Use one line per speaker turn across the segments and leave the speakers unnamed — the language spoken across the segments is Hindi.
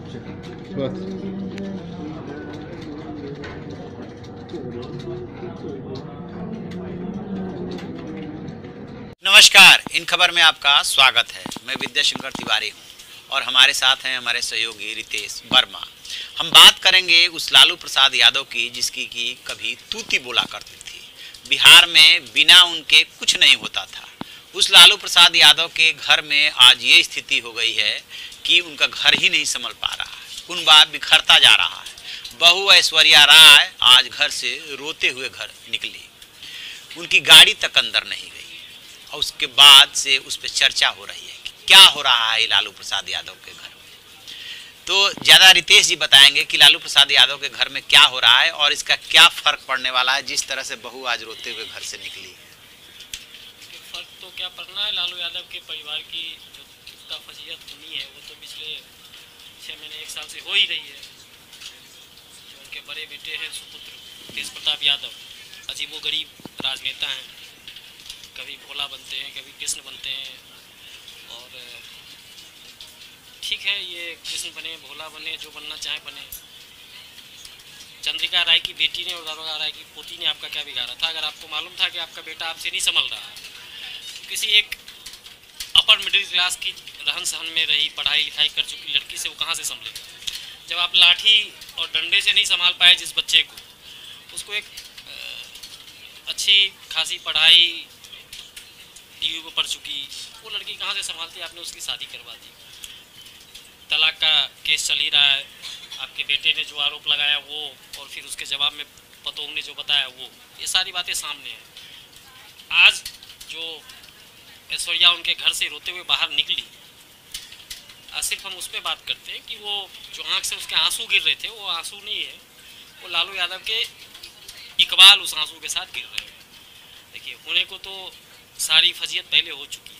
नमस्कार, इन खबर में आपका स्वागत है। मैं विद्याशंकर तिवारी हूं और हमारे साथ हैं हमारे सहयोगी रितेश वर्मा। हम बात करेंगे उस लालू प्रसाद यादव की जिसकी की कभी तूती बोला करती थी। बिहार में बिना उनके कुछ नहीं होता था। उस लालू प्रसाद यादव के घर में आज ये स्थिति हो गई है कि उनका घर ही नहीं संभल पा रहा है, कुनबा बिखरता जा रहा है। बहू ऐश्वर्या राय आज घर से रोते हुए घर निकली, उनकी गाड़ी तक अंदर नहीं गई और उसके बाद से उस पर चर्चा हो रही है कि क्या हो रहा है लालू प्रसाद यादव के घर में। तो ज़्यादा रितेश जी बताएंगे कि लालू प्रसाद यादव के घर में क्या हो रहा है और इसका क्या फर्क पड़ने वाला है जिस तरह से बहू आज रोते हुए घर से निकली है।
फर्क तो क्या पड़ना है, लालू यादव के परिवार की जो फजीयत होनी है वो तो पिछले 6 महीने 1 साल से हो ही रही है। जो उनके बड़े बेटे हैं सुपुत्र तेज प्रताप यादव, अजीबो गरीब राजनेता हैं। कभी भोला बनते हैं, कभी कृष्ण बनते हैं। और ठीक है, ये कृष्ण बने, भोला बने, जो बनना चाहे बने। चंद्रिका राय की बेटी ने और दारोगा राय की पोती ने आपका क्या बिगाड़ा था? अगर आपको मालूम था कि आपका बेटा आपसे नहीं संभल रहा है, किसी एक अपर मिडिल क्लास की रहन सहन में रही, पढ़ाई लिखाई कर चुकी लड़की से वो कहाँ से संभलेगा? जब आप लाठी और डंडे से नहीं संभाल पाए जिस बच्चे को, उसको एक अच्छी खासी पढ़ाई डीयू में पढ़ चुकी वो लड़की कहाँ से संभालती? आपने उसकी शादी करवा दी। तलाक का केस चल ही रहा है, आपके बेटे ने जो आरोप लगाया वो, और फिर उसके जवाब में पतोह ने जो बताया वो, ये सारी बातें सामने हैं। आज जो ऐश्वर्या उनके घर से रोते हुए बाहर निकली, आज सिर्फ हम उस पर बात करते हैं कि वो जो आँख से उसके आंसू गिर रहे थे वो आंसू नहीं है, वो लालू यादव के इकबाल उस आंसू के साथ गिर रहे हैं। देखिए, होने को तो सारी फजीयत पहले हो चुकी है।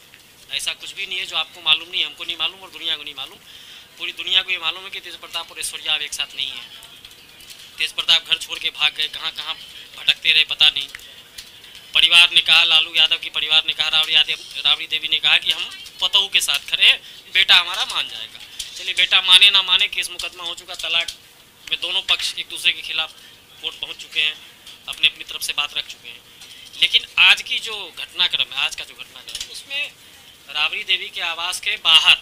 ऐसा कुछ भी नहीं है जो आपको मालूम नहीं, हमको नहीं मालूम और दुनिया को नहीं मालूम। पूरी दुनिया को ये मालूम है कि तेज प्रताप और ऐश्वर्या अब एक साथ नहीं है। तेज प्रताप घर छोड़ के भाग गए, कहाँ कहाँ भटकते रहे पता नहीं। परिवार ने कहा, लालू यादव की परिवार ने कहा, राबड़ी देवी ने कहा कि हम पतोह के साथ खड़े हैं, बेटा हमारा मान जाएगा। चलिए, बेटा माने ना माने, केस मुकदमा हो चुका, तलाक में दोनों पक्ष एक दूसरे के खिलाफ कोर्ट पहुँच चुके हैं, अपने अपनी तरफ से बात रख चुके हैं। लेकिन आज की जो घटनाक्रम है, आज का जो घटनाक्रम है, उसमें राबड़ी देवी के आवास के बाहर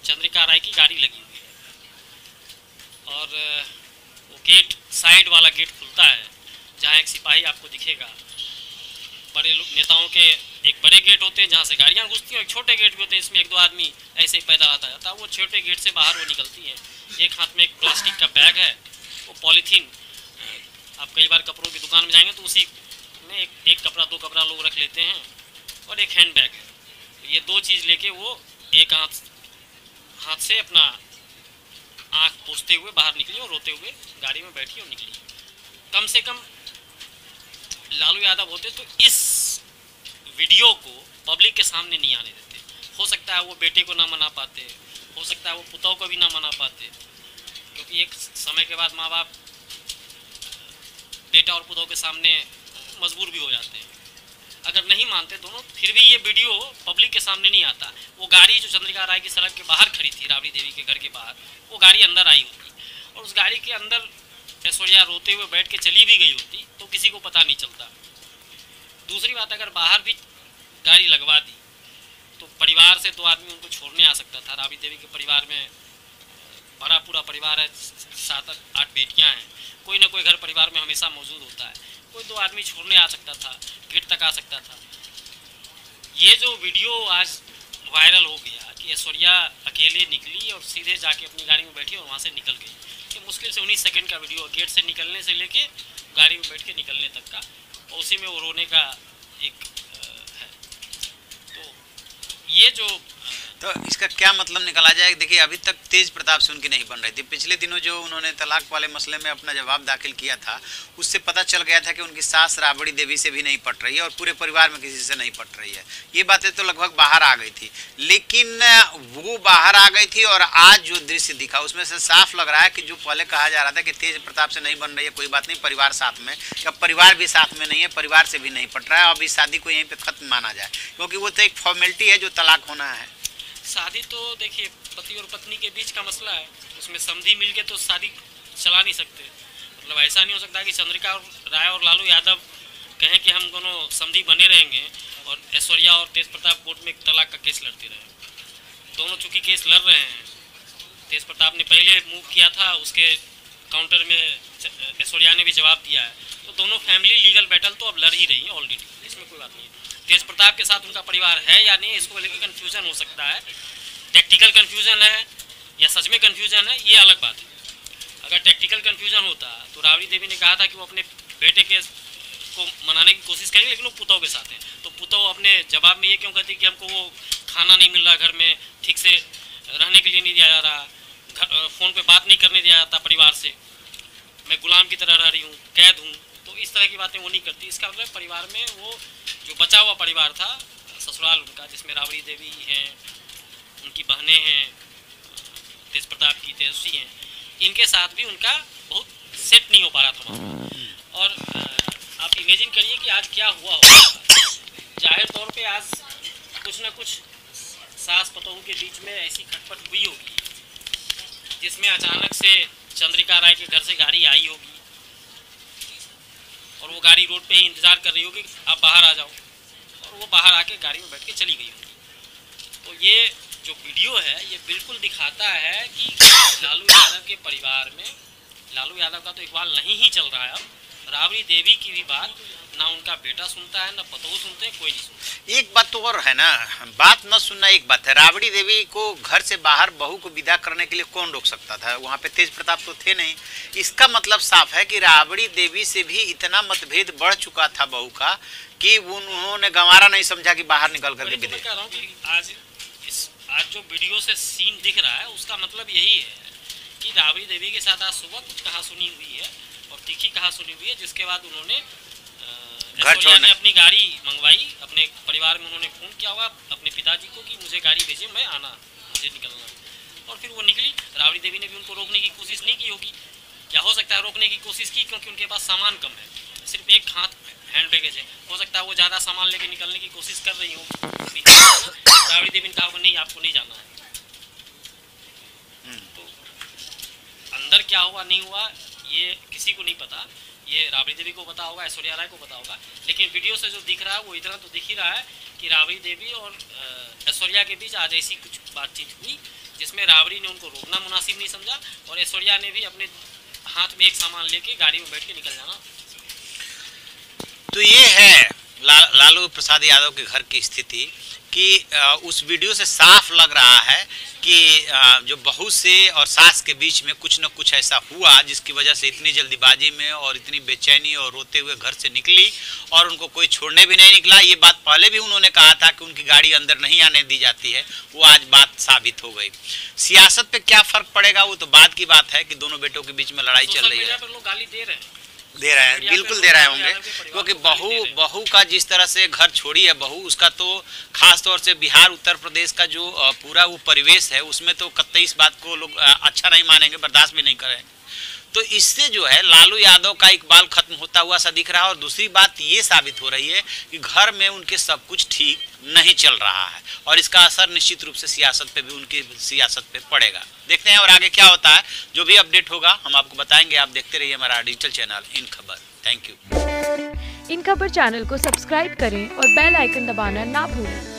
चंद्रिका राय की गाड़ी लगी हुई है और वो गेट, साइड वाला गेट खुलता है जहाँ एक सिपाही आपको दिखेगा। बड़े नेताओं के एक बड़े गेट होते हैं जहाँ से गाड़ियाँ घुसती हैं, एक छोटे गेट भी होते हैं, इसमें 1-2 आदमी ऐसे ही पैदल आता जाता है। वो छोटे गेट से बाहर वो निकलती हैं। एक हाथ में एक प्लास्टिक का बैग है, वो पॉलीथीन, आप कई बार कपड़ों की दुकान में जाएंगे तो उसी में एक कपड़ा 2 कपड़ा लोग रख लेते हैं, और एक हैंड बैग है। तो ये 2 चीज़ लेके वो एक हाथ से अपना आँख पोंछते हुए बाहर निकली और रोते हुए गाड़ी में बैठी और निकली। कम से कम लालू यादव होते तो इस वीडियो को पब्लिक के सामने नहीं आने देते। हो सकता है वो बेटे को ना मना पाते, हो सकता है वो पुतोह को भी ना मना पाते, क्योंकि एक समय के बाद माँ बाप बेटा और पुतोह के सामने मजबूर भी हो जाते हैं। अगर नहीं मानते दोनों, फिर भी ये वीडियो पब्लिक के सामने नहीं आता। वो गाड़ी जो चंद्रिका राय की सड़क के बाहर खड़ी थी, राबड़ी देवी के घर के बाहर, वो गाड़ी अंदर आई होती और उस गाड़ी के अंदर ऐश्वर्या रोते हुए बैठ के चली भी गई होती तो किसी को पता नहीं चलता। दूसरी बात, अगर बाहर भी गाड़ी लगवा दी तो परिवार से 2 आदमी उनको छोड़ने आ सकता था। राबड़ी देवी के परिवार में बड़ा पूरा परिवार है, 7-8 बेटियां हैं, कोई ना कोई घर परिवार में हमेशा मौजूद होता है। कोई 2 आदमी छोड़ने आ सकता था, गेट तक आ सकता था। ये जो वीडियो आज वायरल हो गया कि ऐश्वर्या अकेले निकली और सीधे जाके अपनी गाड़ी में बैठी और वहाँ से निकल गई, ये मुश्किल से 19 सेकंड का वीडियो, गेट से निकलने से लेके गाड़ी में बैठ के निकलने तक का, और उसी में वो रोने का एक है। तो ये जो
तो इसका क्या मतलब निकाला जाए? देखिए, अभी तक तेज प्रताप से उनकी नहीं बन रही थी। पिछले दिनों जो उन्होंने तलाक वाले मसले में अपना जवाब दाखिल किया था, उससे पता चल गया था कि उनकी सास राबड़ी देवी से भी नहीं पट रही है और पूरे परिवार में किसी से नहीं पट रही है। ये बातें तो लगभग बाहर आ गई थी, लेकिन वो बाहर आ गई थी और आज जो दृश्य दिखा उसमें से साफ लग रहा है कि जो पहले कहा जा रहा था कि तेज प्रताप से नहीं बन रही है, कोई बात नहीं, परिवार साथ में, या परिवार भी साथ में नहीं है, परिवार से भी नहीं पट रहा है, अब इस शादी को यहीं पर खत्म माना जाए, क्योंकि वो तो एक फॉर्मेलिटी है जो तलाक होना है।
शादी तो देखिए पति और पत्नी के बीच का मसला है, उसमें समधी मिल के तो शादी चला नहीं सकते। मतलब ऐसा नहीं हो सकता कि चंद्रिका राय और लालू यादव कहें कि हम दोनों समधी बने रहेंगे और ऐश्वर्या और तेज प्रताप कोर्ट में तलाक का केस लड़ते रहे। दोनों चूंकि केस लड़ रहे हैं, तेज प्रताप ने पहले मूव किया था, उसके काउंटर में ऐश्वर्या ने भी जवाब दिया है, तो दोनों फैमिली लीगल बैटल तो अब लड़ ही रही है ऑलरेडी, इसमें कोई बात नहीं है। तेज प्रताप के साथ उनका परिवार है या नहीं, इसको लेकर कन्फ्यूजन हो सकता है, टेक्टिकल कन्फ्यूजन है या सच में कन्फ्यूजन है, ये अलग बात है। अगर टेक्टिकल कन्फ्यूजन होता तो राबड़ी देवी ने कहा था कि वो अपने बेटे के को मनाने की कोशिश करेंगे, लेकिन वो पुतौ के साथ हैं, तो पुतौ अपने जवाब में ये क्यों कहती कि हमको वो खाना नहीं मिल रहा, घर में ठीक से रहने के लिए नहीं दिया जा रहा, फ़ोन पे बात नहीं करने दिया जाता परिवार से, मैं गुलाम की तरह रह रही हूँ, कैद हूँ, तो इस तरह की बातें वो नहीं करती। इसका मतलब परिवार में वो जो बचा हुआ परिवार था ससुराल उनका, जिसमें राबड़ी देवी हैं, उनकी बहनें हैं, तेज प्रताप की तेजस्वी हैं, इनके साथ भी उनका बहुत सेट नहीं हो पा रहा था। और आप इमेजिन करिए कि आज क्या हुआ होगा। जाहिर तौर पे आज कुछ ना कुछ सास पतोहू के बीच में ऐसी खटपट हुई होगी जिसमें अचानक से चंद्रिका राय के घर से गाड़ी आई होगी और वो गाड़ी रोड पे ही इंतज़ार कर रही होगी, आप बाहर आ जाओ, और वो बाहर आके गाड़ी में बैठ के चली गई होगी। तो ये जो वीडियो है ये बिल्कुल दिखाता है कि लालू यादव के परिवार में लालू यादव का तो इकबाल नहीं ही चल रहा है। अब राबड़ी देवी की भी बात ना उनका बेटा सुनता है, ना पतोहू सुनते हैं, कोई नहीं सुनता।
एक बात तो और है ना, बात न सुनना एक बात है। राबड़ी देवी को घर से बाहर बहू को विदा करने के लिए कौन रोक सकता था? वहाँ पे तेज प्रताप तो थे नहीं। इसका मतलब साफ है कि राबड़ी देवी से भी इतना मतभेद बढ़ चुका था बहू का कि उन्होंने गंवारा नहीं समझा कि बाहर निकल करके विदा।
मैं कह रहा हूँ कि आज जो वीडियो से सीन दिख रहा है उसका मतलब यही है कि राबड़ी देवी के साथ आज सुबह कुछ कहासुनी हुई है और तीखी कहासुनी हुई है, जिसके बाद उन्होंने ऐश्वर्या ने अपनी गाड़ी मंगवाई, अपने परिवार में उन्होंने फ़ोन किया होगा अपने पिताजी को कि मुझे गाड़ी भेजे, मैं आना, मुझे निकलना, और फिर वो निकली। राबड़ी देवी ने भी उनको रोकने की कोशिश नहीं की होगी, या हो सकता है रोकने की कोशिश की क्योंकि उनके पास सामान कम है, सिर्फ एक हाथ हैंड बैगेज है, हो सकता है वो ज़्यादा सामान लेके निकलने की कोशिश कर रही हो। राबड़ी देवी ने कहा नहीं, आपको नहीं जाना है। तो अंदर क्या हुआ नहीं हुआ ये किसी को नहीं पता, ये राबड़ी देवी को पता होगा, ऐश्वर्या राय को पता होगा, लेकिन वीडियो से जो दिख रहा है वो इतना तो दिख ही रहा है कि राबड़ी देवी और ऐश्वर्या के बीच आज ऐसी कुछ बातचीत हुई जिसमें राबड़ी ने उनको रोकना मुनासिब नहीं समझा और ऐश्वर्या ने भी अपने हाथ में एक सामान लेके गाड़ी में बैठ के निकल जाना।
तो ये है लालू प्रसाद यादव के घर की स्थिति कि उस वीडियो से साफ लग रहा है कि जो बहू से और सास के बीच में कुछ न कुछ ऐसा हुआ जिसकी वजह से इतनी जल्दीबाजी में और इतनी बेचैनी और रोते हुए घर से निकली और उनको कोई छोड़ने भी नहीं निकला। ये बात पहले भी उन्होंने कहा था कि उनकी गाड़ी अंदर नहीं आने दी जाती है, वो आज बात साबित हो गई। सियासत पे क्या फर्क पड़ेगा वो तो बाद की बात है कि दोनों बेटों के बीच में लड़ाई चल रही है।
लोग गाली दे रहे
हैं, बिल्कुल दे रहे होंगे, क्योंकि बहू का जिस तरह से घर छोड़ी है बहू, उसका तो खास तौर से बिहार उत्तर प्रदेश का जो पूरा वो परिवेश है उसमें तो कतई इस बात को लोग अच्छा नहीं मानेंगे, बर्दाश्त भी नहीं करेंगे। तो इससे जो है लालू यादव का इकबाल खत्म होता हुआ सा दिख रहा है। और दूसरी बात ये साबित हो रही है कि घर में उनके सब कुछ ठीक नहीं चल रहा है और इसका असर निश्चित रूप से सियासत पे भी, उनकी सियासत पे पड़ेगा। देखते हैं और आगे क्या होता है। जो भी अपडेट होगा हम आपको बताएंगे। आप देखते रहिए हमारा डिजिटल चैनल इन खबर। Thank you.
इन खबर चैनल को सब्सक्राइब करें और बेल आइकन दबाना ना भूलें।